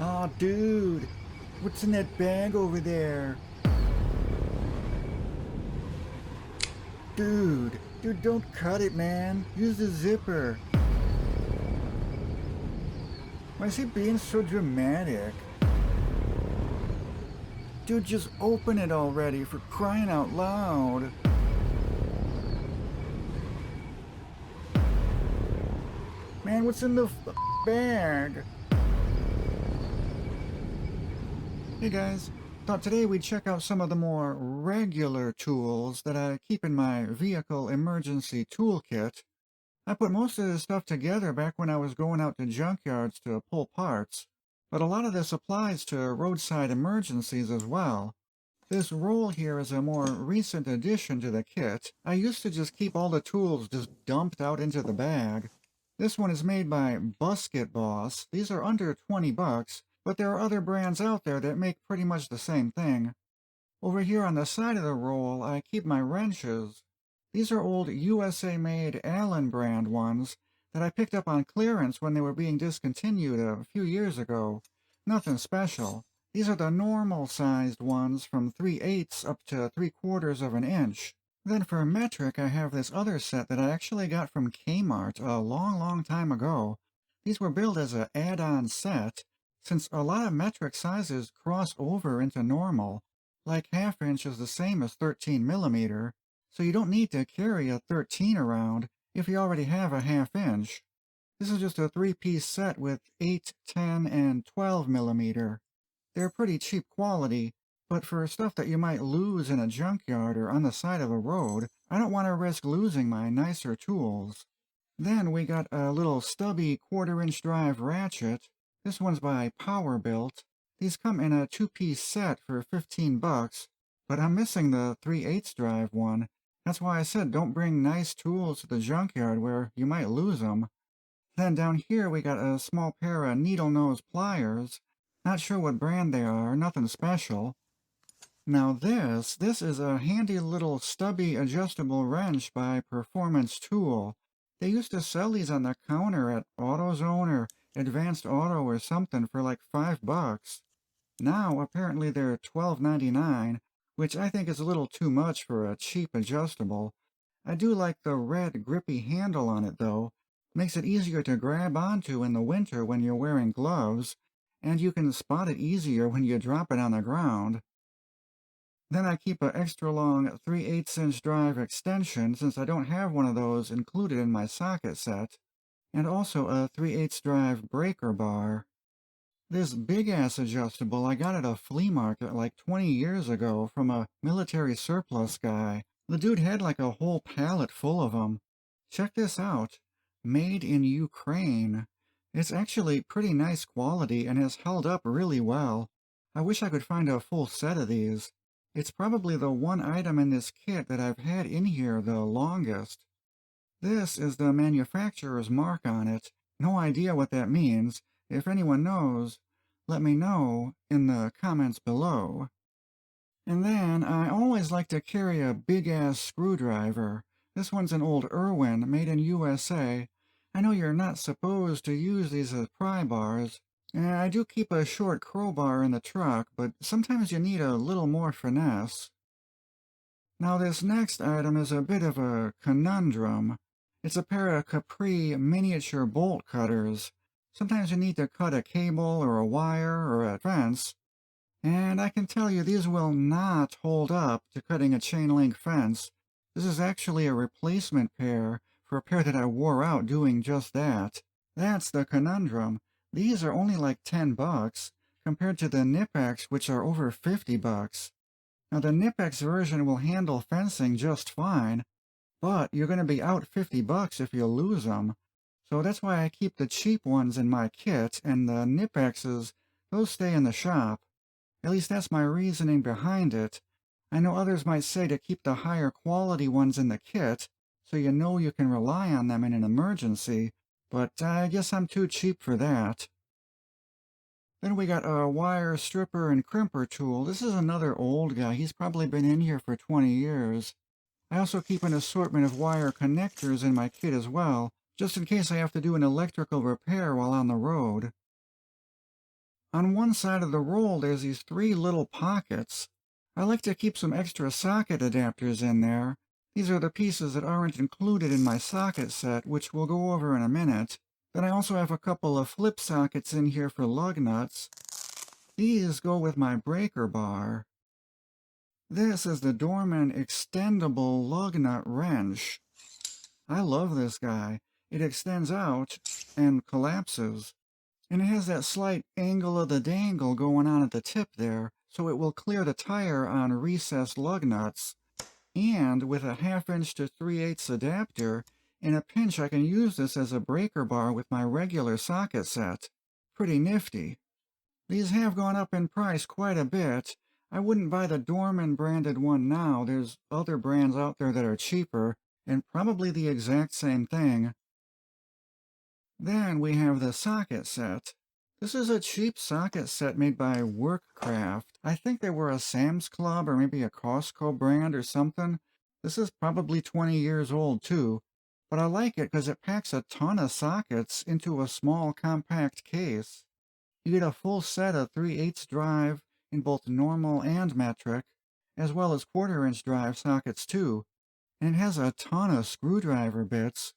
Aw, dude, what's in that bag over there? Dude, don't cut it, man. Use the zipper. Why is he being so dramatic? Dude, just open it already, for crying out loud. Man, what's in the bag? Hey guys, thought today we'd check out some of the more regular tools that I keep in my vehicle emergency toolkit. I put most of this stuff together back when I was going out to junkyards to pull parts, but a lot of this applies to roadside emergencies as well. This roll here is a more recent addition to the kit. I used to just keep all the tools just dumped out into the bag. This one is made by Busket Boss. These are under 20 bucks, but there are other brands out there that make pretty much the same thing. Over here on the side of the roll, I keep my wrenches. These are old USA-made Allen brand ones that I picked up on clearance when they were being discontinued a few years ago. Nothing special. These are the normal-sized ones from 3/8 up to 3/4 of an inch. Then for metric, I have this other set that I actually got from Kmart a long time ago. These were billed as an add-on set, since a lot of metric sizes cross over into normal. Like half inch is the same as 13 millimeter, so you don't need to carry a 13 around if you already have a half inch. This is just a 3-piece set with 8, 10, and 12 millimeter. They're pretty cheap quality, but for stuff that you might lose in a junkyard or on the side of a road, I don't want to risk losing my nicer tools. Then we got a little stubby 1/4-inch drive ratchet. This one's by Powerbuilt. These come in a 2-piece set for 15 bucks, but I'm missing the 3/8 drive one. That's why I said don't bring nice tools to the junkyard where you might lose them. Then down here we got a small pair of needle nose pliers. Not sure what brand they are, nothing special. Now this is a handy little stubby adjustable wrench by Performance Tool. They used to sell these on the counter at AutoZone or Advanced Auto or something for like 5 bucks. Now apparently they're $12.99, which I think is a little too much for a cheap adjustable. I do like the red grippy handle on it though. Makes it easier to grab onto in the winter when you're wearing gloves, and you can spot it easier when you drop it on the ground. Then I keep an extra long 3/8-inch drive extension since I don't have one of those included in my socket set, and also a 3/8 drive breaker bar. This big-ass adjustable I got at a flea market like 20 years ago from a military surplus guy. The dude had like a whole pallet full of them. Check this out. Made in Ukraine. It's actually pretty nice quality and has held up really well. I wish I could find a full set of these. It's probably the one item in this kit that I've had in here the longest. This is the manufacturer's mark on it. No idea what that means. If anyone knows, let me know in the comments below. And then I always like to carry a big-ass screwdriver. This one's an old Irwin, made in USA. I know you're not supposed to use these as pry bars. I do keep a short crowbar in the truck, but sometimes you need a little more finesse. Now this next item is a bit of a conundrum. It's a pair of Capri miniature bolt cutters. Sometimes you need to cut a cable or a wire or a fence, and I can tell you these will not hold up to cutting a chain link fence. This is actually a replacement pair for a pair that I wore out doing just that. That's the conundrum. These are only like 10 bucks compared to the Nipex, which are over 50 bucks. Now the Nipex version will handle fencing just fine, but you're going to be out 50 bucks if you lose them. So that's why I keep the cheap ones in my kit, and the Nipexes, those stay in the shop. At least that's my reasoning behind it. I know others might say to keep the higher quality ones in the kit, so you know you can rely on them in an emergency, but I guess I'm too cheap for that. Then we got a wire stripper and crimper tool. This is another old guy. He's probably been in here for 20 years. I also keep an assortment of wire connectors in my kit as well, just in case I have to do an electrical repair while on the road. On one side of the roll, there's these three little pockets. I like to keep some extra socket adapters in there. These are the pieces that aren't included in my socket set, which we'll go over in a minute. Then I also have a couple of flip sockets in here for lug nuts. These go with my breaker bar. This is the Dorman Extendable Lug Wrench. I love this guy. It extends out and collapses. And it has that slight angle of the dangle going on at the tip there, so it will clear the tire on recessed lug nuts. And with a 1/2" to 3/8 adapter, in a pinch I can use this as a breaker bar with my regular socket set. Pretty nifty. These have gone up in price quite a bit. I wouldn't buy the Dorman branded one now. There's other brands out there that are cheaper, and probably the exact same thing. Then we have the socket set. This is a cheap socket set made by Workcraft. I think they were a Sam's Club or maybe a Costco brand or something. This is probably 20 years old too, but I like it because it packs a ton of sockets into a small compact case. You get a full set of 3/8 drive in both normal and metric, as well as 1/4" drive sockets too, and it has a ton of screwdriver bits.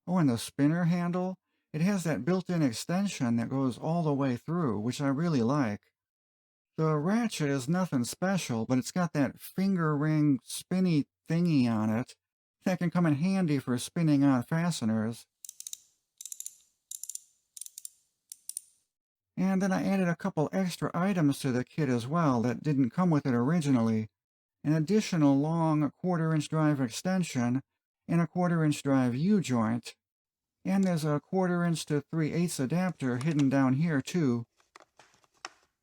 Oh, and the spinner handle, it has that built-in extension that goes all the way through, which I really like. The ratchet is nothing special, but it's got that finger ring spinny thingy on it that can come in handy for spinning on fasteners. And then I added a couple extra items to the kit as well that didn't come with it originally. An additional long 1/4" drive extension and a 1/4" drive U-joint. And there's a 1/4" to 3/8 adapter hidden down here too.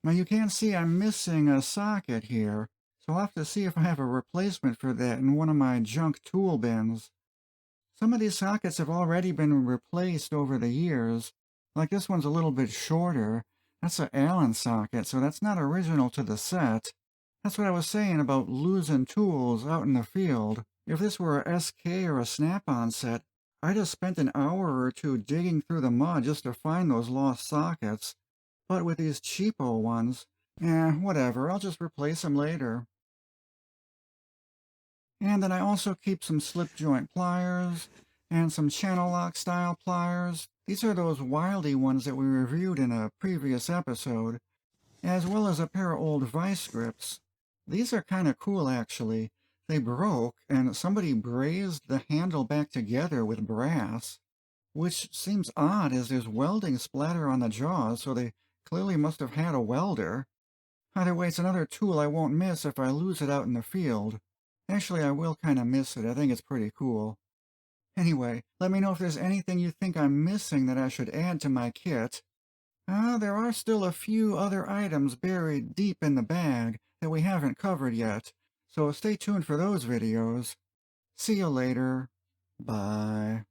Now you can see I'm missing a socket here, so I'll have to see if I have a replacement for that in one of my junk tool bins. Some of these sockets have already been replaced over the years. Like this one's a little bit shorter. That's an Allen socket, so that's not original to the set. That's what I was saying about losing tools out in the field. If this were a SK or a Snap-on set, I'd have spent an hour or two digging through the mud just to find those lost sockets. But with these cheapo ones, whatever, I'll just replace them later. And then I also keep some slip joint pliers and some channel lock style pliers. These are those wildy ones that we reviewed in a previous episode, as well as a pair of old vice grips. These are kind of cool actually. They broke and somebody brazed the handle back together with brass, which seems odd as there's welding splatter on the jaws, so they clearly must have had a welder. Either way, it's another tool I won't miss if I lose it out in the field. Actually, I will kind of miss it. I think it's pretty cool. Anyway, let me know if there's anything you think I'm missing that I should add to my kit. There are still a few other items buried deep in the bag that we haven't covered yet, so stay tuned for those videos. See you later. Bye.